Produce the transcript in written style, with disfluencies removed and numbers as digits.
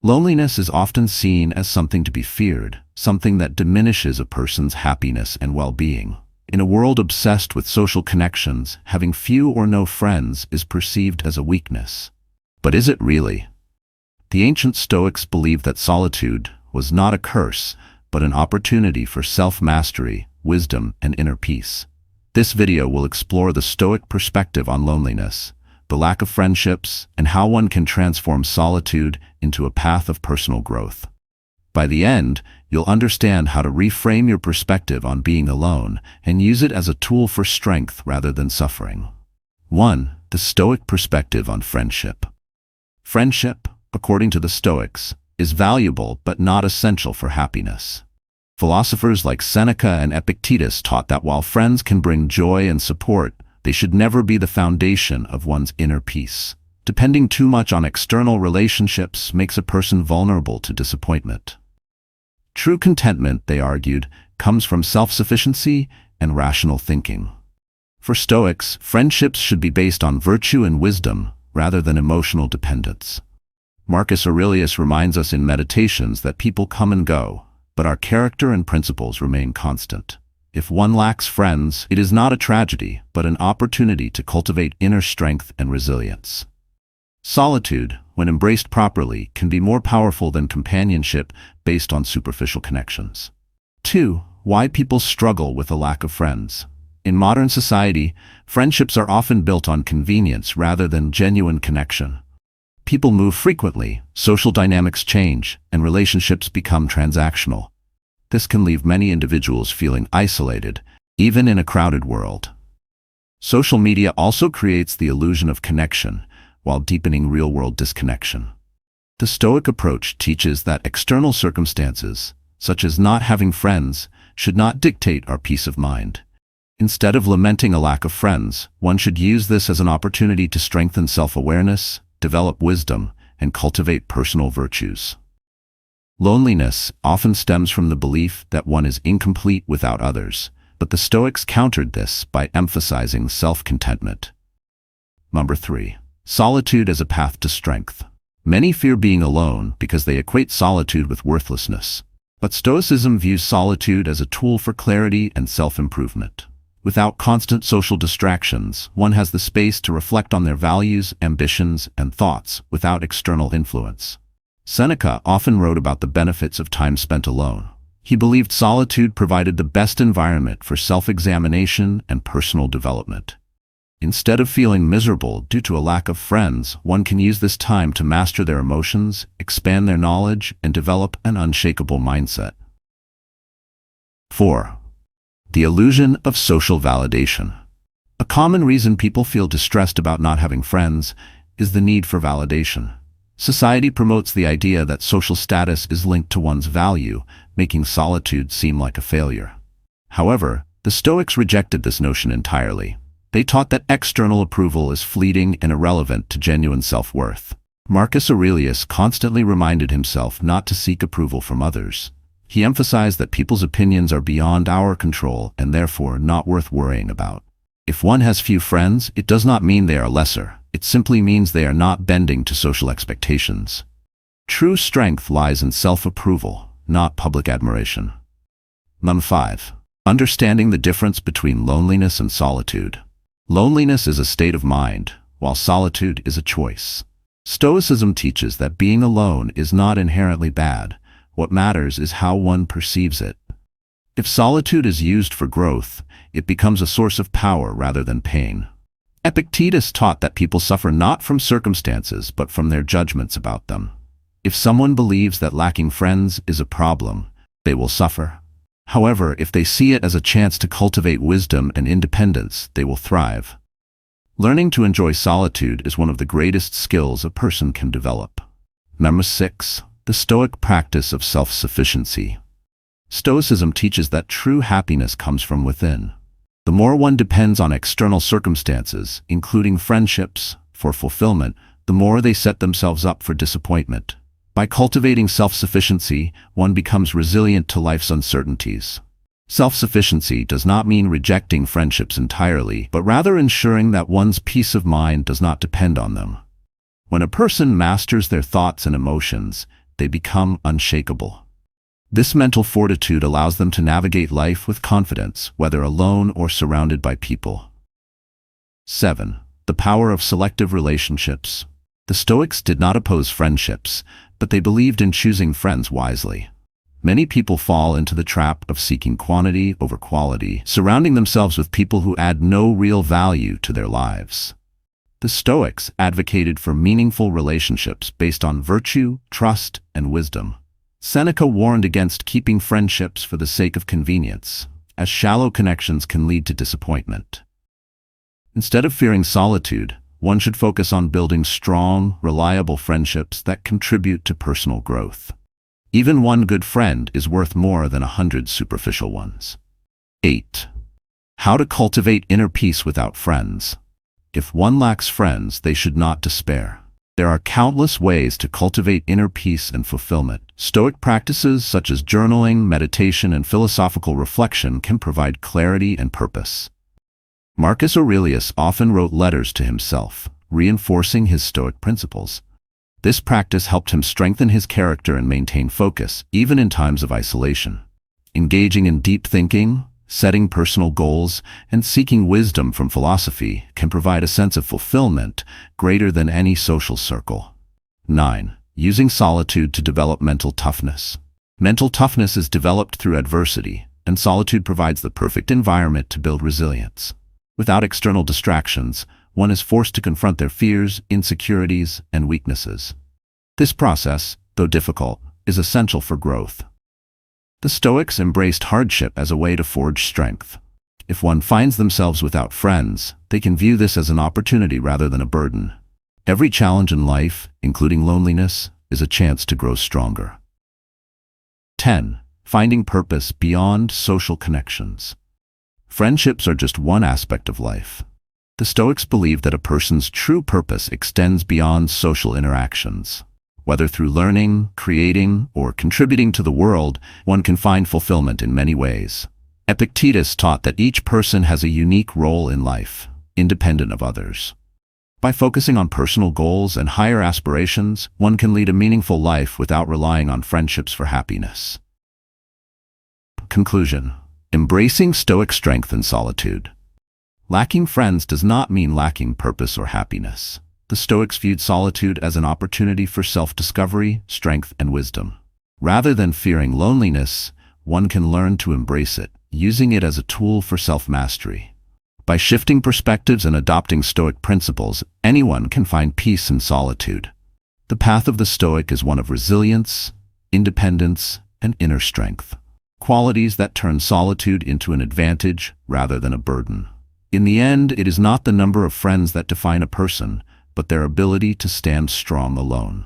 Loneliness is often seen as something to be feared, something that diminishes a person's happiness and well-being. In a world obsessed with social connections, having few or no friends is perceived as a weakness. But is it really? The ancient Stoics believed that solitude was not a curse, but an opportunity for self-mastery, wisdom, and inner peace. This video will explore the Stoic perspective on loneliness, the lack of friendships, and how one can transform solitude into a path of personal growth. By the end, you'll understand how to reframe your perspective on being alone and use it as a tool for strength rather than suffering. 1. The Stoic perspective on friendship. Friendship, according to the Stoics, is valuable but not essential for happiness. Philosophers like Seneca and Epictetus taught that while friends can bring joy and support, they should never be the foundation of one's inner peace. Depending too much on external relationships makes a person vulnerable to disappointment. True contentment, they argued, comes from self-sufficiency and rational thinking. For Stoics, friendships should be based on virtue and wisdom rather than emotional dependence. Marcus Aurelius reminds us in Meditations that people come and go, but our character and principles remain constant. If one lacks friends, it is not a tragedy, but an opportunity to cultivate inner strength and resilience. Solitude, when embraced properly, can be more powerful than companionship based on superficial connections. 2. Why people struggle with a lack of friends. In modern society, friendships are often built on convenience rather than genuine connection. People move frequently, social dynamics change, and relationships become transactional. This can leave many individuals feeling isolated, even in a crowded world. Social media also creates the illusion of connection, while deepening real-world disconnection. The Stoic approach teaches that external circumstances, such as not having friends, should not dictate our peace of mind. Instead of lamenting a lack of friends, one should use this as an opportunity to strengthen self-awareness, develop wisdom, and cultivate personal virtues. Loneliness often stems from the belief that one is incomplete without others, but the Stoics countered this by emphasizing self-contentment. 3. Solitude as a path to strength. Many fear being alone because they equate solitude with worthlessness, but Stoicism views solitude as a tool for clarity and self-improvement. Without constant social distractions, one has the space to reflect on their values, ambitions, and thoughts without external influence. Seneca often wrote about the benefits of time spent alone. He believed solitude provided the best environment for self-examination and personal development. Instead of feeling miserable due to a lack of friends, one can use this time to master their emotions, expand their knowledge, and develop an unshakable mindset. 4. The illusion of social validation. A common reason people feel distressed about not having friends is the need for validation. Society promotes the idea that social status is linked to one's value, making solitude seem like a failure. However, the Stoics rejected this notion entirely. They taught that external approval is fleeting and irrelevant to genuine self-worth. Marcus Aurelius constantly reminded himself not to seek approval from others. He emphasized that people's opinions are beyond our control and therefore not worth worrying about. If one has few friends, it does not mean they are lesser. It simply means they are not bending to social expectations. True strength lies in self-approval, not public admiration. 5. Understanding the difference between loneliness and solitude. Loneliness is a state of mind, while solitude is a choice. Stoicism teaches that being alone is not inherently bad. What matters is how one perceives it. If solitude is used for growth, it becomes a source of power rather than pain. Epictetus taught that people suffer not from circumstances but from their judgments about them. If someone believes that lacking friends is a problem, they will suffer. However, if they see it as a chance to cultivate wisdom and independence, they will thrive. Learning to enjoy solitude is one of the greatest skills a person can develop. 6. The Stoic practice of self-sufficiency. Stoicism teaches that true happiness comes from within. The more one depends on external circumstances, including friendships, for fulfillment, the more they set themselves up for disappointment. By cultivating self-sufficiency, one becomes resilient to life's uncertainties. Self-sufficiency does not mean rejecting friendships entirely, but rather ensuring that one's peace of mind does not depend on them. When a person masters their thoughts and emotions, they become unshakable. This mental fortitude allows them to navigate life with confidence, whether alone or surrounded by people. 7. The power of selective relationships. The Stoics did not oppose friendships, but they believed in choosing friends wisely. Many people fall into the trap of seeking quantity over quality, surrounding themselves with people who add no real value to their lives. The Stoics advocated for meaningful relationships based on virtue, trust, and wisdom. Seneca warned against keeping friendships for the sake of convenience, as shallow connections can lead to disappointment. Instead of fearing solitude, one should focus on building strong, reliable friendships that contribute to personal growth. Even one good friend is worth more than 100 superficial ones. 8. How to cultivate inner peace without friends. If one lacks friends, they should not despair. There are countless ways to cultivate inner peace and fulfillment. Stoic practices such as journaling, meditation, and philosophical reflection can provide clarity and purpose. Marcus Aurelius often wrote letters to himself, reinforcing his Stoic principles. This practice helped him strengthen his character and maintain focus, even in times of isolation. Engaging in deep thinking, setting personal goals, and seeking wisdom from philosophy can provide a sense of fulfillment greater than any social circle. 9. Using solitude to develop mental toughness. Mental toughness is developed through adversity, and solitude provides the perfect environment to build resilience. Without external distractions, one is forced to confront their fears, insecurities, and weaknesses. This process, though difficult, is essential for growth. The Stoics embraced hardship as a way to forge strength. If one finds themselves without friends, they can view this as an opportunity rather than a burden. Every challenge in life, including loneliness, is a chance to grow stronger. 10. Finding purpose beyond social connections. Friendships are just one aspect of life. The Stoics believe that a person's true purpose extends beyond social interactions. Whether through learning, creating, or contributing to the world, one can find fulfillment in many ways. Epictetus taught that each person has a unique role in life, independent of others. By focusing on personal goals and higher aspirations, one can lead a meaningful life without relying on friendships for happiness. Conclusion. Embracing Stoic strength and solitude. Lacking friends does not mean lacking purpose or happiness. The Stoics viewed solitude as an opportunity for self-discovery, strength, and wisdom. Rather than fearing loneliness, one can learn to embrace it, using it as a tool for self-mastery. By shifting perspectives and adopting Stoic principles, anyone can find peace in solitude. The path of the Stoic is one of resilience, independence, and inner strength. Qualities that turn solitude into an advantage rather than a burden. In the end, it is not the number of friends that define a person, but their ability to stand strong alone.